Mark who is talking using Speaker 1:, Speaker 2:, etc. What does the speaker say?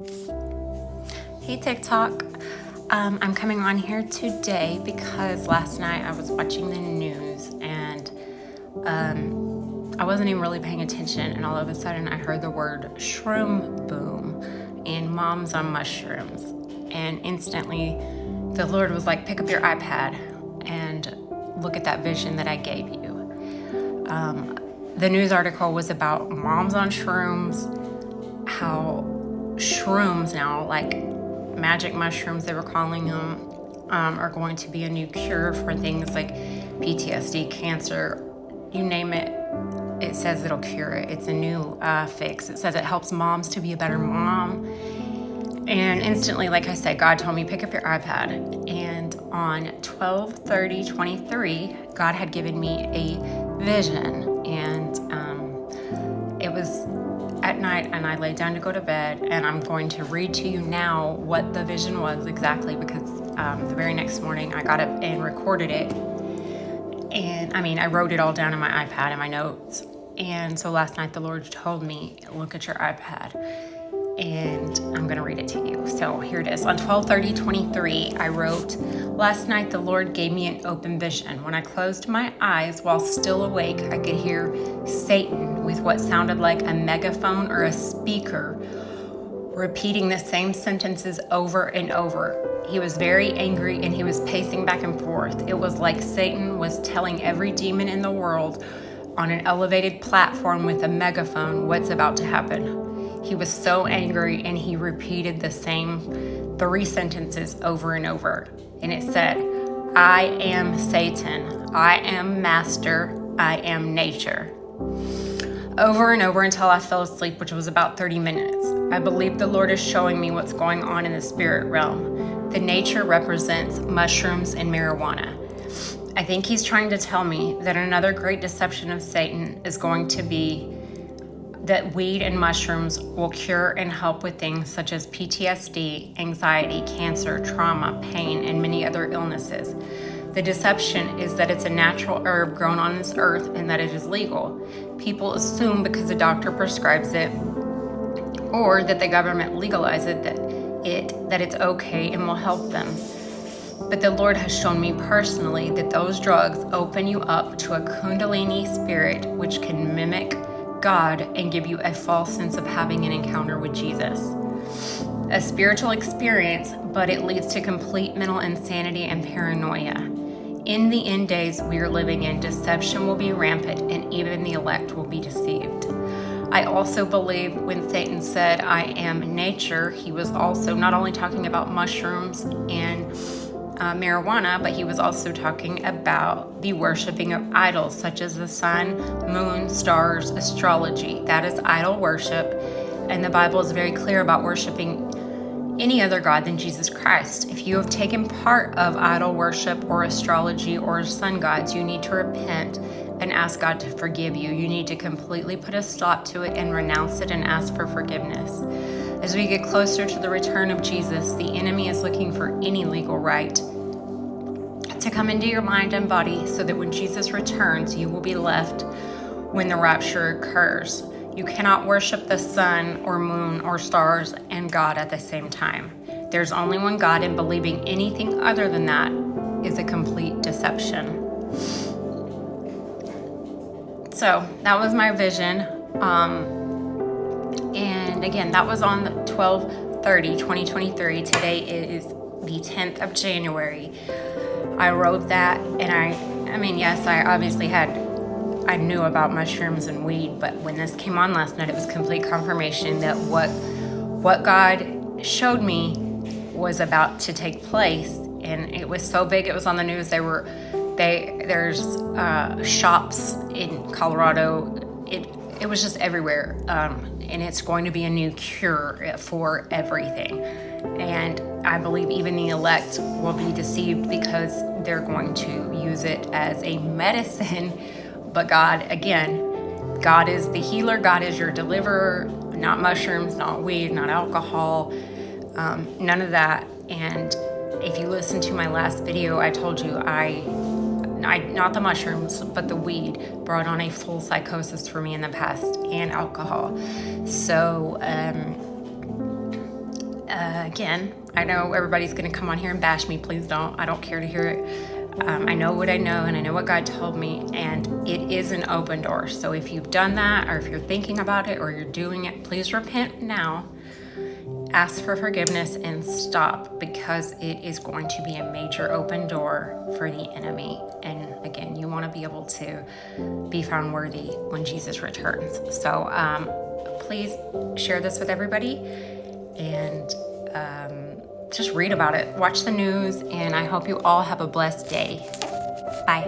Speaker 1: Hey TikTok, I'm coming on here today because last night I was watching the news and I wasn't even really paying attention, and all of a sudden I heard the word shroom boom and moms on mushrooms, and instantly the Lord was like, pick up your iPad and look at that vision that I gave you. The news article was about moms on shrooms, how shrooms now, like magic mushrooms they were calling them, are going to be a new cure for things like PTSD, cancer, you name it. It says it'll cure it. It's a new fix. It says it helps moms to be a better mom. And instantly, like I said, God told me, pick up your iPad. And on 12/30/23, God had given me a vision. And it was at night, and I laid down to go to bed. And I'm going to read to you now what the vision was exactly, because the very next morning I got up and recorded it. And I wrote it all down in my iPad in my notes. And so last night the Lord told me, look at your iPad. And I'm going to read it to you. So here it is. On 12/30/23, I wrote, last night the Lord gave me an open vision. When I closed my eyes while still awake, I could hear Satan with what sounded like a megaphone or a speaker repeating the same sentences over and over. He was very angry and he was pacing back and forth. It was like Satan was telling every demon in the world on an elevated platform with a megaphone what's about to happen. He was so angry and he repeated the same 3 sentences over and over. And it said, I am Satan. I am master. I am nature. Over and over until I fell asleep, which was about 30 minutes. I believe the Lord is showing me what's going on in the spirit realm. The nature represents mushrooms and marijuana. I think he's trying to tell me that another great deception of Satan is going to be that weed and mushrooms will cure and help with things such as PTSD, anxiety, cancer, trauma, pain, and many other illnesses. The deception is that it's a natural herb grown on this earth and that it is legal. People assume because a doctor prescribes it or that the government legalizes it that it's okay and will help them. But the Lord has shown me personally that those drugs open you up to a kundalini spirit which can mimic God and give you a false sense of having an encounter with Jesus. A spiritual experience, but it leads to complete mental insanity and paranoia. In the end days we are living in, deception will be rampant and even the elect will be deceived. I also believe when Satan said, I am nature, he was also not only talking about mushrooms and marijuana, but he was also talking about the worshiping of idols such as the sun, moon, stars, astrology. That is idol worship, and the Bible is very clear about worshiping any other God than Jesus Christ. If you have taken part of idol worship or astrology or sun gods, you need to repent and ask God to forgive you. You need to completely put a stop to it and renounce it and ask for forgiveness. As we get closer to the return of Jesus, the enemy is looking for any legal right to come into your mind and body so that when Jesus returns, you will be left when the rapture occurs. You cannot worship the sun or moon or stars and God at the same time. There's only one God, and believing anything other than that is a complete deception. So that was my vision. And again, that was on 12/30/2023. Today is the 10th of January. I wrote that, and yes, I knew about mushrooms and weed, but when this came on last night, it was complete confirmation that what God showed me was about to take place. And it was so big, it was on the news. There's shops in Colorado. It was just everywhere. And it's going to be a new cure for everything. And I believe even the elect will be deceived because they're going to use it as a medicine. But God, again, God is the healer. God is your deliverer, not mushrooms, not weed, not alcohol, none of that. And if you listen to my last video, I told you not the mushrooms, but the weed brought on a full psychosis for me in the past, and alcohol. So again, I know everybody's going to come on here and bash me. Please don't. I don't care to hear it. I know what I know, and I know what God told me, and it is an open door. So if you've done that, or if you're thinking about it, or you're doing it, please repent now. Ask for forgiveness and stop, because it is going to be a major open door for the enemy. And again, you want to be able to be found worthy when Jesus returns. So please share this with everybody, and just read about it. Watch the news, and I hope you all have a blessed day. Bye.